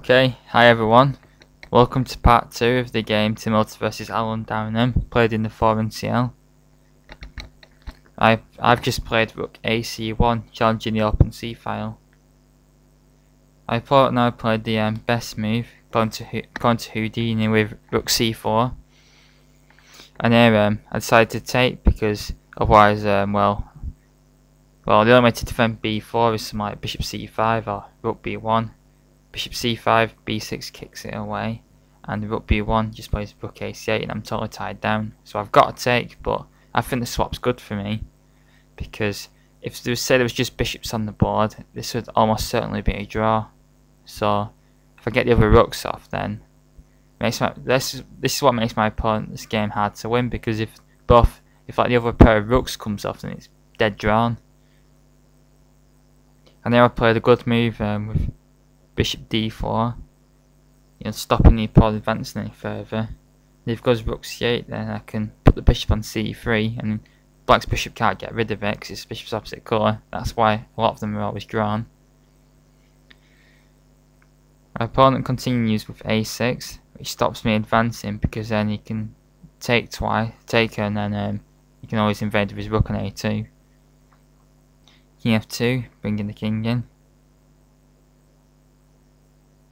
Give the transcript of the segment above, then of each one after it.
Okay, hi everyone. Welcome to part 2 of the game Tim Hilton versus Alan Downham, played in the 4NCL. I've just played Rook AC1, challenging the open C file. I thought now I played the best move, going to Houdini with Rook C4. And here I decided to take because otherwise, well, the only way to defend B4 is something like Bishop C5 or Rook B1. Bishop C5, B6 kicks it away, and Rook B1 just plays Rook AC8, and I'm totally tied down. So I've got to take, but I think the swap's good for me because if there was just bishops on the board, this would almost certainly be a draw. So if I get the other rooks off, then this is what makes my opponent's game hard to win, because if like the other pair of rooks comes off, then it's dead drawn. And there I played a good move with Bishop D4, stopping the opponent advancing any further. And if it goes Rook C8, then I can put the bishop on C3, and Black's bishop can't get rid of it because it's bishop's opposite colour. That's why a lot of them are always drawn. My opponent continues with A6, which stops me advancing because then he can take and then he can always invade with his Rook on A2. King F2, bringing the king in.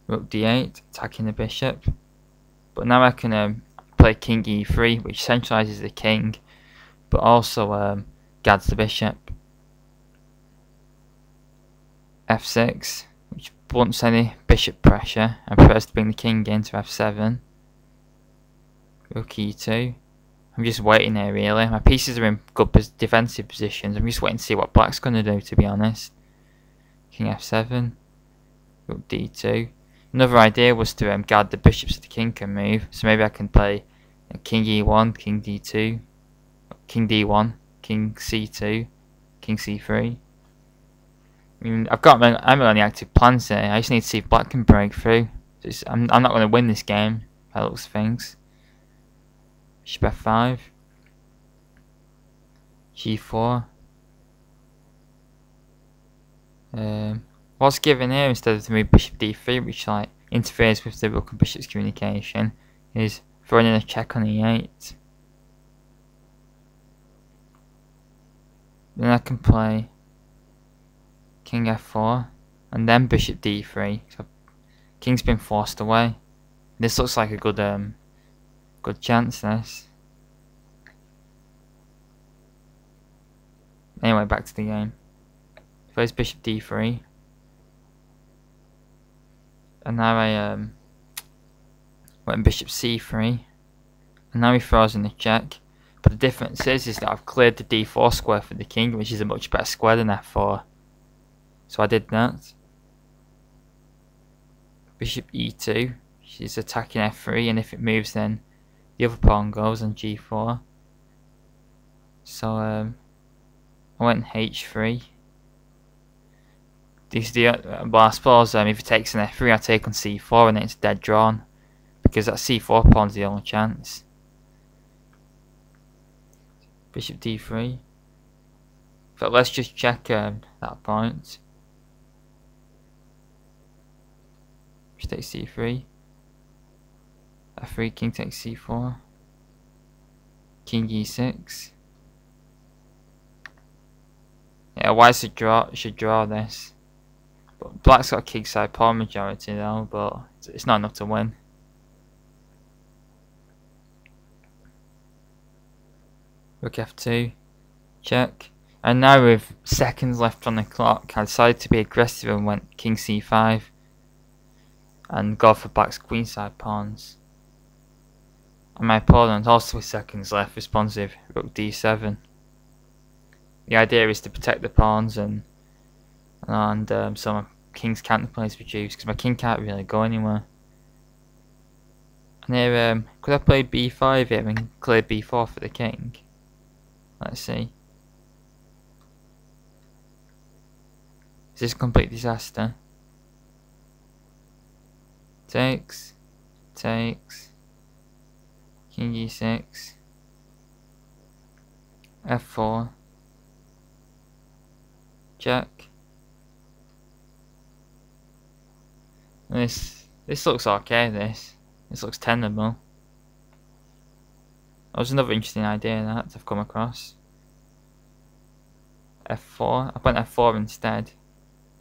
Rook D8, attacking the bishop. But now I can play King E3, which centralises the king, but also guards the bishop. F6, which blunts any bishop pressure and prepares to bring the king into F7. Rook E2. I'm just waiting here really. My pieces are in good defensive positions. I'm just waiting to see what Black's going to do, to be honest. King F7. Rook D2. Another idea was to guard the bishop so the king can move. So maybe I can play King E1, King D2, King D1, King C2, King C3. I mean, I'm on the active plans here. I just need to see if Black can break through. So I'm not going to win this game, by the looks of things. Bishop F5, G4. What's given here instead of the move Bishop D3, which like interferes with the Rook and Bishop's communication, is throwing in a check on E8. Then I can play King F4 and then Bishop D3. So King's been forced away. This looks like a good chance. This. Anyway, back to the game. First Bishop D3. And now I went Bishop C3, and now he throws in the check. But the difference is that I've cleared the D4 square for the king, which is a much better square than F4. So I did that. Bishop E2, she's attacking F3, and if it moves, then the other pawn goes on G4. So I went H3. Well, I suppose if it takes an F3, I take on C4 and then it's dead drawn, because that C4 pawn's the only chance. Bishop D3. But let's just check that point. Bishop takes C3. F3, king takes C4. King E6. Yeah, white should draw this. But Black's got a kingside pawn majority though, but it's not enough to win. Rook F2, check. And now with seconds left on the clock, I decided to be aggressive and went King C5 and go for Black's queenside pawns. And my opponent, also with seconds left, responds with Rook D7. The idea is to protect the pawns and so my king's counterplay is reduced, because my king can't really go anywhere. And here, could I play B5 here and clear B4 for the king? Let's see. Is this a complete disaster? Takes. King E6. F4. Check. This This looks okay, this looks tenable. That was another interesting idea that I've come across. F4, I went F4 instead.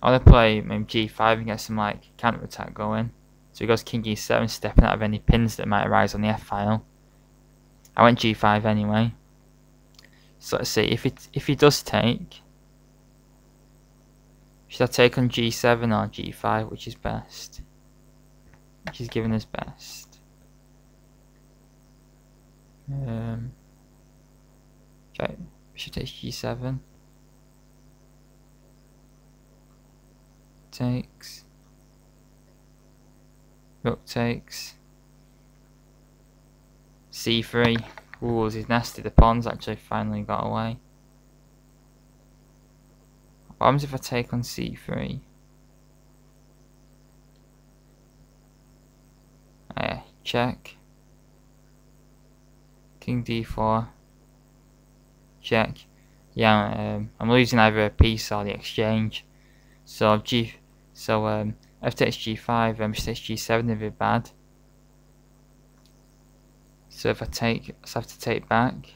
I want to play maybe G5 and get some like counter attack going. So he goes King E7, stepping out of any pins that might arise on the F file. I went G5 anyway. So let's see if he does take. Should I take on G7 or G5? Which is best? Which is giving us best? Okay, we should take G7. Takes. Rook takes. C3. Ooh, this is nasty. The pawns actually finally got away. What happens if I take on C3? Check. King D4. Check. Yeah, I'm losing either a piece or the exchange. So F takes G5, H takes G7 would be bad. So if I take, I have to take back.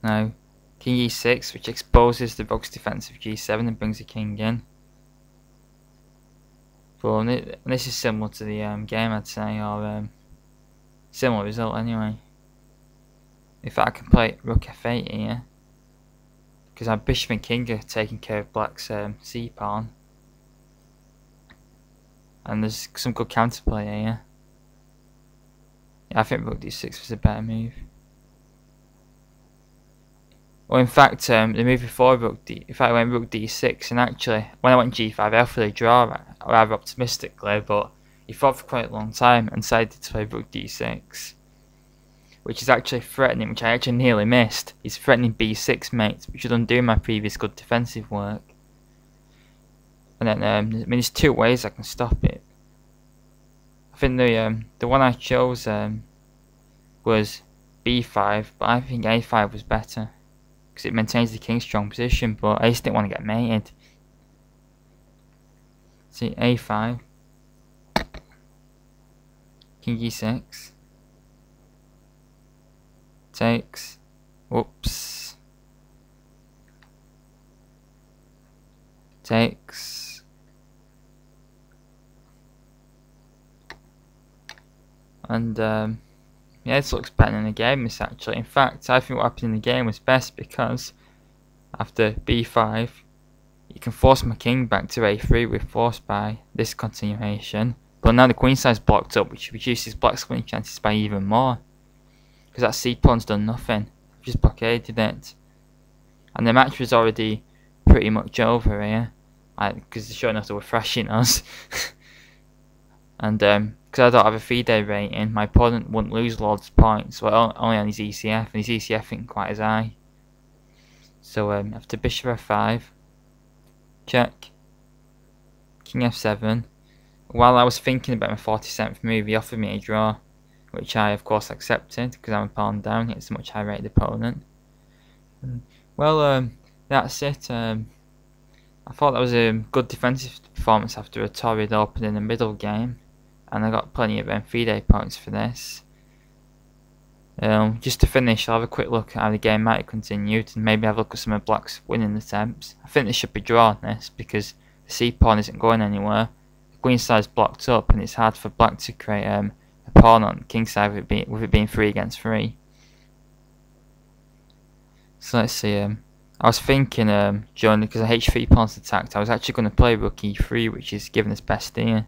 Now, King E6, which exposes the rook's defense of G7 and brings the king in. But this is similar to the game, I'd say, or similar result anyway. In fact, I can play Rook F8 here, because our bishop and king are taking care of black's C pawn. And there's some good counterplay here. Yeah, I think Rook D6 was a better move. Well, in fact, the move before Rook D, in fact, I went Rook D6, and actually, when I went G5, I offered a draw, rather optimistically, but he fought for quite a long time and decided to play Rook D6, which is actually threatening, which I actually nearly missed. He's threatening B6 mate, which would undo my previous good defensive work. And then, I mean, there's two ways I can stop it. I think the one I chose was B5, but I think A5 was better, because it maintains the king's strong position, but I just didn't want to get mated. See, A5, King E6, takes, whoops, takes, and yeah, this looks better in the game, this actually. In fact, I think what happened in the game was best, because after B5, you can force my king back to A3 with force by this continuation, but now the queen side's blocked up, which reduces black's winning chances by even more, because that C pawn's done nothing. I've just blockaded it, and the match was already pretty much over here, because they're showing us they were thrashing us. And because I don't have a FIDE rating, my opponent wouldn't lose loads of points, well, only on his ECF, and his ECF isn't quite as high. So after bishop F5, check, King F7. While I was thinking about my 47th move, he offered me a draw, which I of course accepted, because I'm a pawn down against a much higher rated opponent. Well, that's it. I thought that was a good defensive performance after a torrid open in the middle game, and I got plenty of FIDE points for this. Just to finish, I'll have a quick look at how the game might have continued, and maybe have a look at some of black's winning attempts. I think this should be drawn, this, because the C pawn isn't going anywhere. The queen side's blocked up, and it's hard for black to create a pawn on the king side with it being 3 against 3. So let's see. I was thinking during, because the H3 pawn's attacked, I was actually going to play Rook E3, which is giving us best here.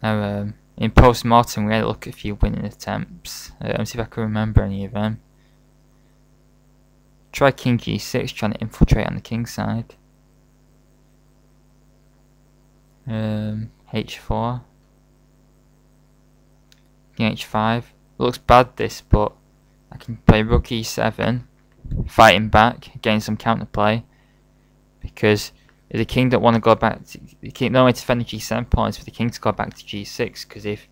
Now, in post-mortem, we had a look at a few winning attempts. See if I can remember any of them. Try King G6, trying to infiltrate on the king side. H4. King H5. It looks bad, this, but I can play Rook E7, fighting back, getting some counterplay, because if the king don't want to go back to the king, no way to defend the G7 pawn is for the king to go back to G6, because if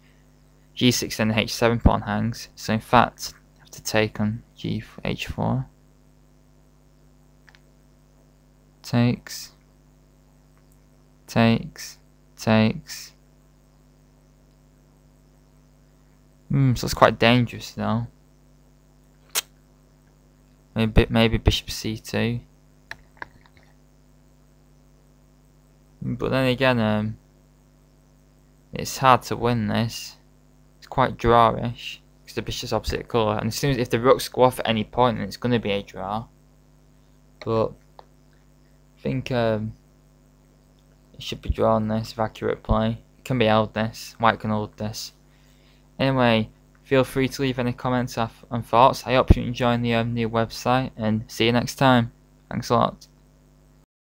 G6 then the H7 pawn hangs. So in fact, I have to take on H4. Takes. Takes. So it's quite dangerous though. Maybe bishop c2. But then again, it's hard to win this. It's quite drawish because the bishop's opposite colour, and as soon as if the rooks go off at any point, then it's going to be a draw. But I think it should be drawn this with accurate play. It can be held this. White can hold this. Anyway, feel free to leave any comments and thoughts. I hope you're enjoying the new website, and see you next time. Thanks a lot.